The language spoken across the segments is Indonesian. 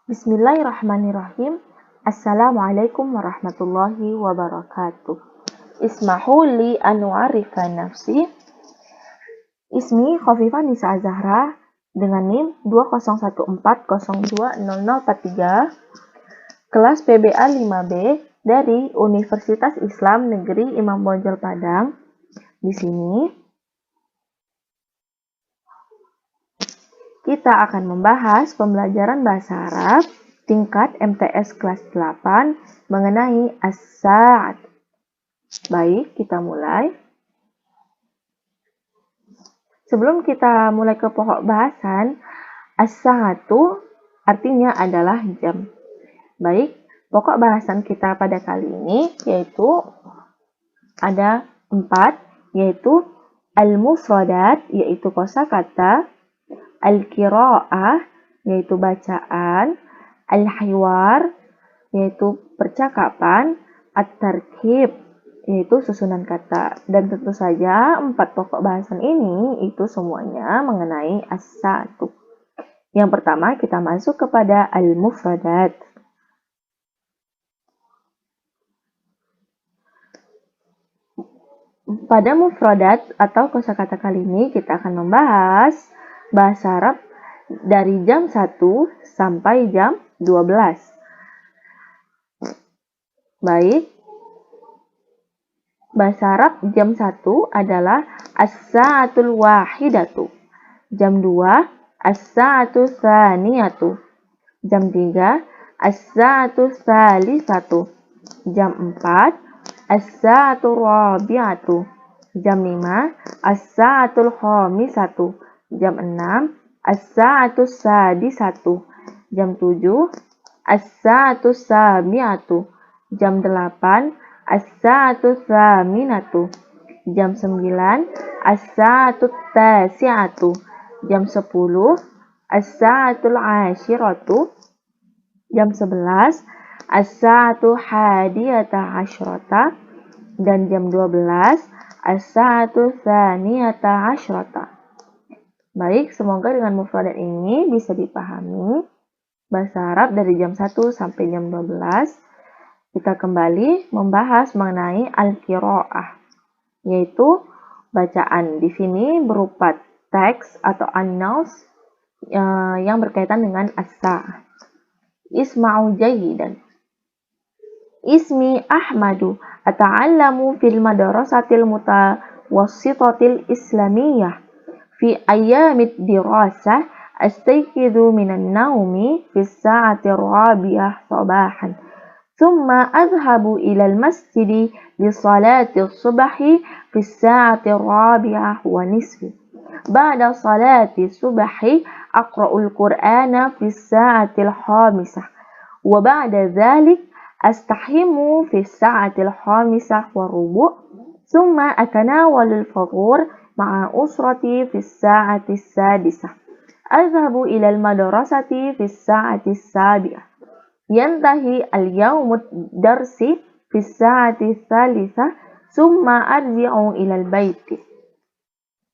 Bismillahirrahmanirrahim. Assalamualaikum warahmatullahi wabarakatuh. Ismahu li an u'arifa nafsi. Ismi Khofifah Nisa Zahra dengan NIM 2014020043, kelas PBA 5B dari Universitas Islam Negeri Imam Bonjol Padang. Di sini kita akan membahas pembelajaran bahasa Arab tingkat MTS kelas 8 mengenai as-sa'at. Baik, kita mulai. Sebelum kita mulai ke pokok bahasan, as-sa'atu artinya adalah jam. Baik, pokok bahasan kita pada kali ini yaitu ada 4, yaitu al-mufradat, yaitu kosakata, al-qira'ah, yaitu bacaan, al-hiwar, yaitu percakapan, at-tarkib, yaitu susunan kata. Dan tentu saja 4 pokok bahasan ini itu semuanya mengenai as-sa'atu. Yang pertama kita masuk kepada al-mufradat. Pada mufradat atau kosakata kali ini kita akan membahas bahasa Arab dari jam 1 sampai jam 12. Baik. Bahasa Arab jam 1 adalah as-sa'atul wahidatu. Jam 2 as-sa'atu tsaniyatu. Jam 3 as-sa'atu tsalisatu. Jam 4 as-sa'atu rabi'atu. Jam 5 as-sa'atul khamisatu. Jam 6 as-sa'atu sadisatu. Jam 7 as-sa'atu sabi'atu. Jam 8 as-sa'atu tsaminatu. Jam 9 as-sa'atu tasi'atu. Jam 10 as-sa'atul ashiratu. Jam 11 as-sa'atu hadiyata asyrata. Dan jam 12 as-sa'atu tsaniyata asyrata. Baik, semoga dengan mufradat ini bisa dipahami bahasa Arab dari jam 1 sampai jam 12. Kita kembali membahas mengenai al-qira'ah, yaitu bacaan. Di sini berupa teks atau an-naus yang berkaitan dengan as-sa'ah. Isma'u jayyidan. Ismi Ahmadu, ata'allamu fil madrasatil mutawassitatil islamiyah. Fi ayyamid dirasah astayqidu minan naumi fi as-sa'ati ar-rabi'ah sabahan. Thumma adhhabu ila al-masjidi li salati as-subhi fi as-sa'ati ar-rabi'ah wa nisfi. Ba'da salati as-subhi aqra'u al-Qur'ana fi as-sa'ati al-khamisah. Wa ba'da dhalik astahimu fi as-sa'ati al-khamisah wa rubu'. Thumma atanawalu al-futur ma'a usrati fi as-sa'ati as-sadisah. Adhhabu ila al-madrasati fi as-sa'ati as-sabi'ah. Yantahi al-yawmud darsi fi as-sa'ati as-salisah. Thumma arji'u ila al-baiti.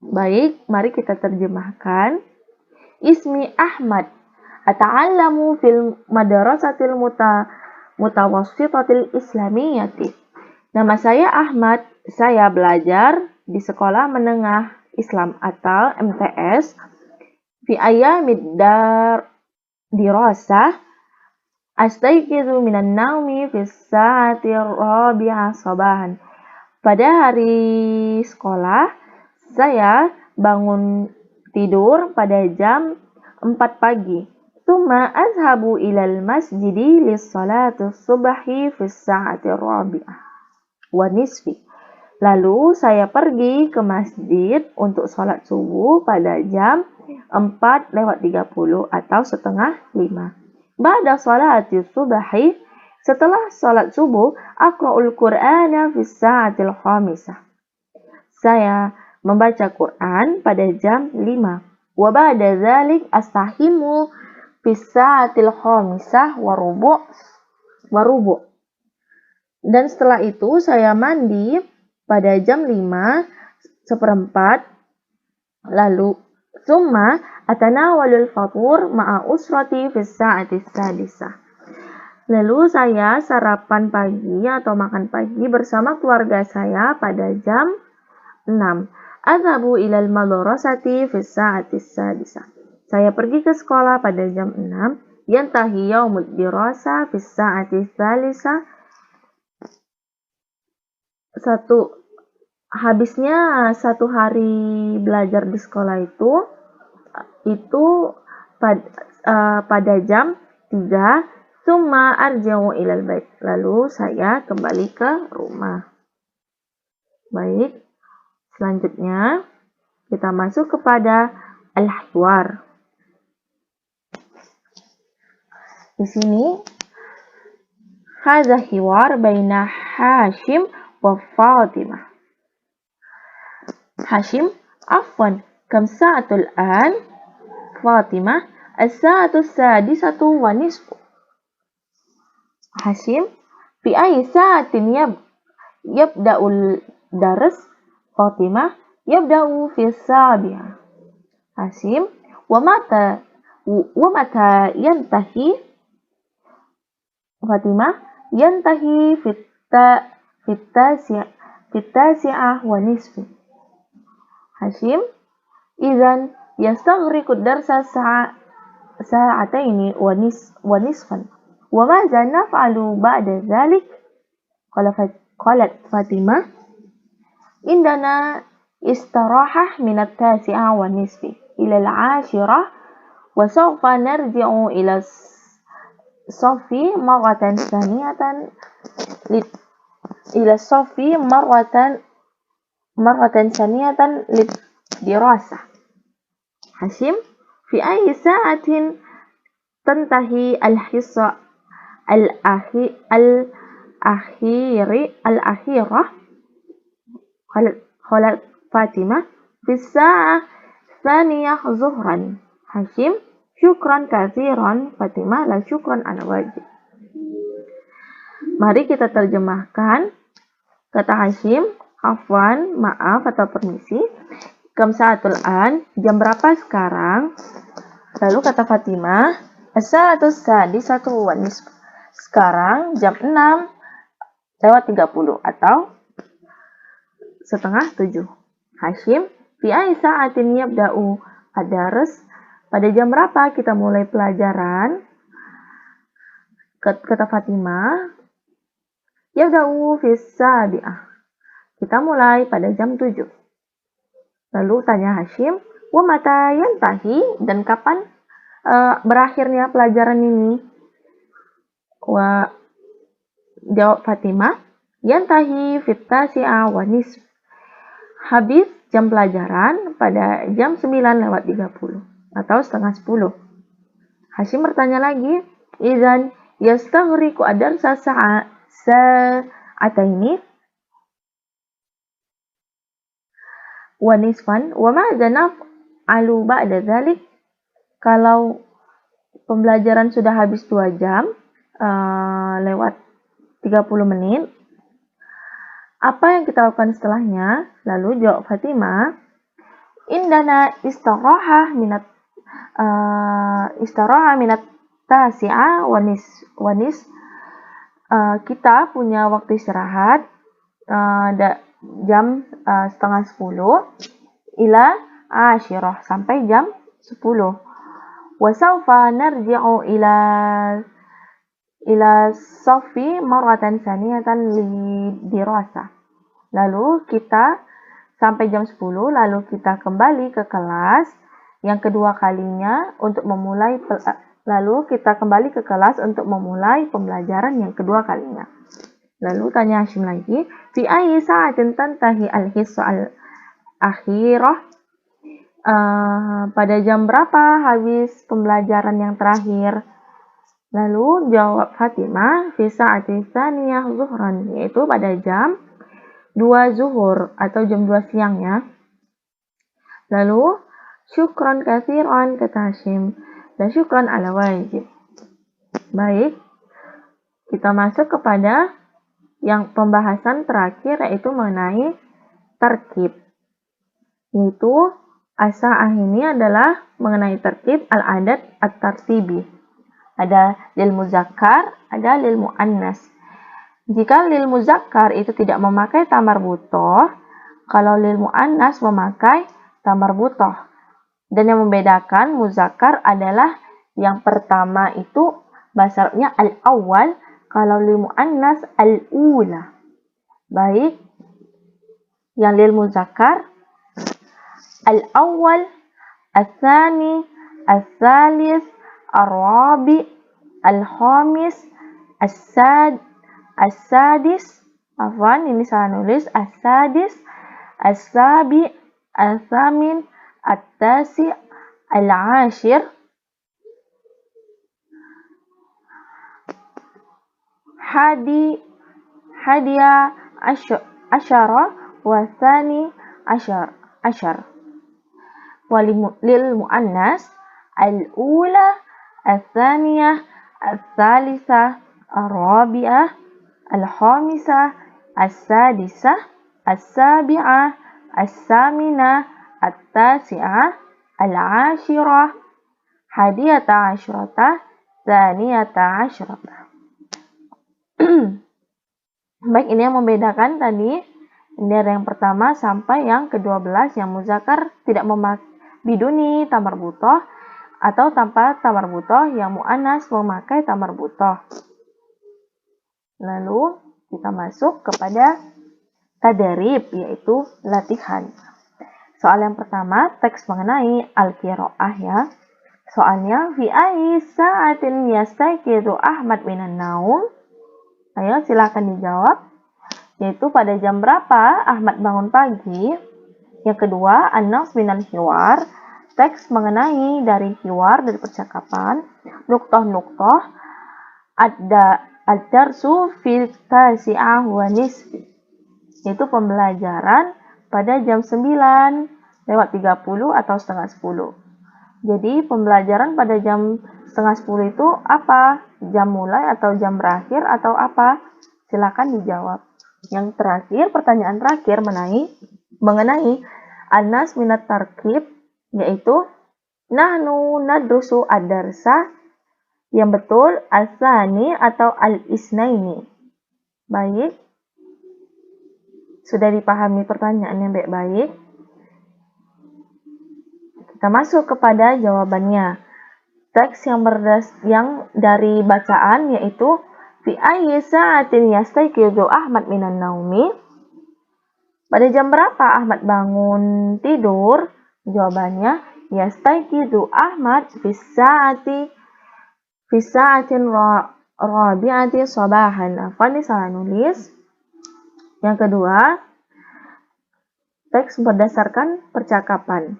Baik, mari kita terjemahkan. Ismi Ahmad, ata'allamu fil madrasatil mutawassitatil islamiyati. Nama saya Ahmad, saya belajar di sekolah menengah Islam atau MTS. Fi ayyamid dirasah astayqidu minan naumi fi as-sa'ati ar-rabi'ah sabahan. Pada hari sekolah, saya bangun tidur pada jam 4 pagi. Tsumma azhabu ilal masjidi lis-salati subhi fi as-sa'ati ar-rabi'ah wa nisfi. Lalu saya pergi ke masjid untuk sholat subuh pada jam 4:30 atau setengah 5. Ba'da salati subhi, setelah sholat subuh, aqra'ul Qur'ana fi as-sa'atil khamisah. Saya membaca Quran pada jam 5. Wa ba'da dzalik astahimu fi as-sa'atil khamisah wa rubu'. Dan setelah itu saya mandi pada jam 5:1, lalu Summa atanawalul fatur ma'a usrati fis sa'ati sadisah. Lalu saya sarapan pagi atau makan pagi bersama keluarga saya pada jam 6. Adhabu ilal madrasati fis sa'ati sadisah. Saya pergi ke sekolah pada jam 6. Yantahi yaumud dirasa fis sa'ati tsalisa. Habisnya satu hari belajar di sekolah itu pada jam 3. Summa arji'u ilal bait. Lalu saya kembali ke rumah. Baik, selanjutnya kita masuk kepada al-hiwar. Di sini hadza hiwar baina Hashim wa Fatimah. Hashim, afwan, kam sa'atul an? Fatimah, as-sa'atu sadisatu wa nisfu. Hashim, fi ayyi sa'atin yabda'ul dars? Fatimah, yabda'u fi as-sabi'ah. Hashim, wa mata yantahi? Fatimah, yantahi fit-tasi'ah wa nisfi. Hashim, idzan yastaghriqu darsa sa'ataini wa nisfan. Wa madza naf'alu ba'da dzalik? Qalat Fatimah, indana istirahah min at-tasi'ah wa nisfi ila al-'ashirah wa sawfa narji'u ila الصف مرة ثانية للدراسة. هاشم، في أي ساعة تنتهي الحصة الأخيرة؟ قالت فاطمة، في الساعة 2 ظهرا. هاشم، syukran katsiran. Fatimah, la syukran ala wajib. Mari kita terjemahkan. Kata Hashim, afwan, maaf atau permisi. Kam sa'atul an, jam berapa sekarang? Lalu kata Fatimah, as-sa'atu sadisatu wa nisf. Sekarang jam 6:30 atau setengah 7. Hashim, fi ayyi sa'atin yabda'u ad-dars? Pada jam berapa kita mulai pelajaran? Kata Fatimah, yabda'u fis sabi'ah. Kita mulai pada jam 7. Lalu tanya Hashim, wa mata yantahi? Dan kapan berakhirnya pelajaran ini? Jawab Fatimah, yantahi fit tasi'ah wa nisf. Habis jam pelajaran pada jam 9:30. Atau setengah 10. Hashim bertanya lagi, idzan yastaghriqu ad-darsa sa'ataini wa nisfan wa madza naf'alu ba'da dzalik? Kalau pembelajaran sudah habis 2 jam lewat 30 menit, apa yang kita lakukan setelahnya? Lalu jawab Fatimah, indana istirahah minat tasi'ah wa nis. Kita punya waktu istirahat jam setengah 10 ila ashirah, sampai jam 10. Wa sawfa narji'u ila safi maratan saniyatan lidirasa. Lalu kita sampai jam 10, lalu kita kembali ke kelas yang kedua kalinya untuk memulai pembelajaran yang kedua kalinya. Lalu tanya Hashim lagi, fi ayyi sa'atin tantahi al-hissa al-akhirah? Pada jam berapa habis pembelajaran yang terakhir? Lalu jawab Fatimah, fi sa'ati tsaniyah zuhran, yaitu pada jam 2 zuhur atau jam 2 siang ya. Lalu syukran katsiran, kata Hashim, dan syukran ala wajib. Baik, kita masuk kepada yang pembahasan terakhir, yaitu mengenai tarkib, yaitu As-sa'ah ini adalah mengenai tertib al-adad at-tartibi. Ada lil muzakkar, ada lil muannas. Jika lil muzakkar itu tidak memakai tamar butoh, kalau lil muannas memakai tamar butoh. Dan yang membedakan muzakkar adalah yang pertama itu bahasa Arabnya al-awwal, kalau lil muannas al-ula. Baik, yang lil muzakkar al-awwal, al-thani, al-thalith, al-rabi, al-khamis, as-sadis, ini salah nulis, as-sadis, as-sabi, al-thamin, at-tasi, al-ashir, hadiya asyara, wa thani asyar. Lil muannas al-ula, al-thaniyah, al-thalithah, al-rabi'ah, al-khamisah, as-sadisah, as-sabi'ah, as-saminah, at-tasi'ah, al-ashirah, hadiyata asyrata, thaniyata asyrata. Baik, ini yang membedakan tadi dari yang pertama sampai yang ke-12 yang muzakkar tidak biduni tamar butoh atau tanpa tamar butoh, yang muannas memakai tamar butoh. Lalu kita masuk kepada tadrib, yaitu latihan. Soal yang pertama, teks mengenai al-qiraah ya. Soalnya, fi ayyi sa'atin yastayqizu Ahmad minan naum? Ayo silakan dijawab. Yaitu pada jam berapa Ahmad bangun pagi? Yang kedua, an-nas minal hiwar, teks mengenai dari hiwar, dari percakapan. Nuktoh-nuktoh, ad-darsu fi tasi'ah wa nisfi, yaitu pembelajaran pada jam 9:30 atau setengah 10. Jadi pembelajaran pada jam setengah 10 itu apa? Jam mulai atau jam berakhir atau apa? Silakan dijawab. Yang terakhir, pertanyaan terakhir mengenai an-nas minat tarkib, yaitu nahnu nadrusu ad-darsa, yang betul al-thani atau al-isnaini. Baik, sudah dipahami pertanyaannya baik-baik. Kita masuk kepada jawabannya. Teks yang dari bacaan yaitu fi ayyi sa'atin yastayqizu Ahmad minan naumi? Pada jam berapa Ahmad bangun tidur? Jawabannya yastayqizu Ahmad fi sa'atin rabi'ati sabahan. Ini salah nulis. Yang kedua, teks berdasarkan percakapan.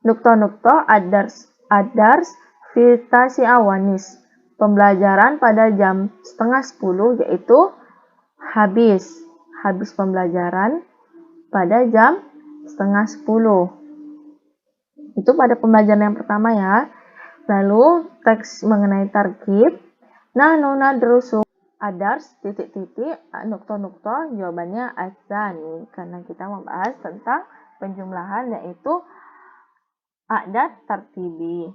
Nukto-nukto ad-dars fi tasi'a wa nis. Pembelajaran pada jam setengah 10, yaitu habis pembelajaran pada jam setengah 10. Itu pada pembelajaran yang pertama ya. Lalu teks mengenai tarkib, nahnu nadrusu ad-dars titik-titik nukto-nukto, jawabannya ats-tsani, karena kita membahas tentang penjumlahan yaitu a'dad tartibi.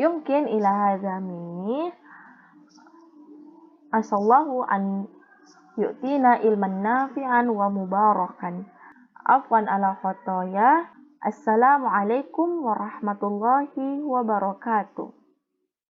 Yumkin ila hadza minni asallahu an yu'tina ilman nafi'an wa mubarakan. Afwan ala khotoya. Assalamualaikum warahmatullahi wabarakatuh.